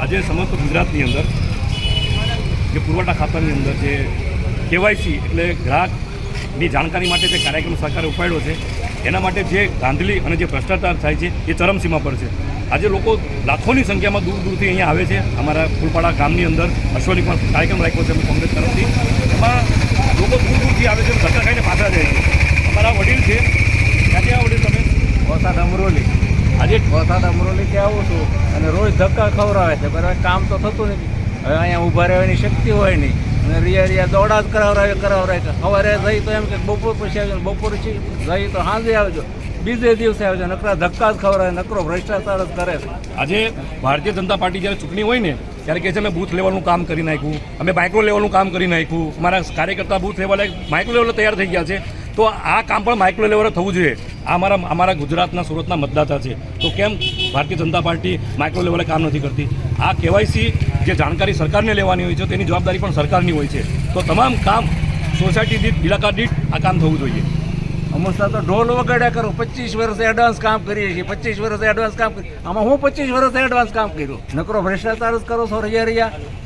આજે સમગ્ર ગુજરાતની અંદર જે પુરવઠા ખાતાની અંદર જે કેવાયસી એટલે ગ્રાહકની જાણકારી માટે જે કાર્યક્રમ સરકારે ઉપાડ્યો છે એના માટે જે ધાંધલી અને જે ભ્રષ્ટાચાર થાય છે એ ચરમસીમા પર છે. આજે લોકો લાખોની સંખ્યામાં દૂર દૂરથી અહીંયા આવે છે. અમારા ફૂલપાડા ગામની અંદર અશ્વની પણ કાર્યક્રમ રાખ્યો છે અમે કોંગ્રેસ તરફથી. એમાં લોકો દૂર દૂરથી આવે છે, ધક્કા ખાઈને પાછા જાય છે. અમારા વડીલ છે, ક્યાંથી આ વડીલ તમે? વસાદ અમરોલી. આજે વસાદ અમરોલીથી આવું છું અને રોજ ધક્કા ખવડાવે છે, બરાબર કામ તો થતું નથી. હવે અહીંયા ઊભા રહેવાની શક્તિ હોય નહીં અને રિયા દોડા જ કરાવરાવે. સવારે જઈ તો એમ કે બપોર પછી આવજો, બપોર પછી જઈ તો સાંજે આવજો, બીજે દિવસે આવજો. નકરા ધક્કા જ ખવડાવે, નકરો ભ્રષ્ટાચાર જ કરે છે. આજે ભારતીય જનતા પાર્ટી જ્યારે ચૂંટણી હોય ને ત્યારે કહે છે અમે બૂથ લેવલનું કામ કરી નાખ્યું, અમે માઇક્રો લેવલનું કામ કરી નાખ્યું, અમારા કાર્યકર્તા બૂથ લેવલે માઇક્રો લેવલે તૈયાર થઈ ગયા છે. તો આ કામ પણ માઇક્રો લેવલે થવું જોઈએ. આ અમારા ગુજરાતના સુરતના મતદાતા છે, તો કેમ ભારતીય જનતા પાર્ટી માઇક્રો લેવલે કામ નથી કરતી? આ કેવાયસી જે જાણકારી સરકારને લેવાની હોય છે તેની જવાબદારી પણ સરકારની હોય છે. તો તમામ કામ સોસાયટી દીઠ, ઇલાકા દીઠ આ કામ થવું જોઈએ. અમુક તો ઢોલ વગાડ્યા કરું, 25 વર્ષ એડવાન્સ કામ કરીએ છીએ, 25 વર્ષ એડવાન્સ કામ કરી. આમાં હું 25 વર્ષ એડવાન્સ કામ કર્યું, નકરો ભ્રષ્ટાચાર જ કરો છો. રહ્યા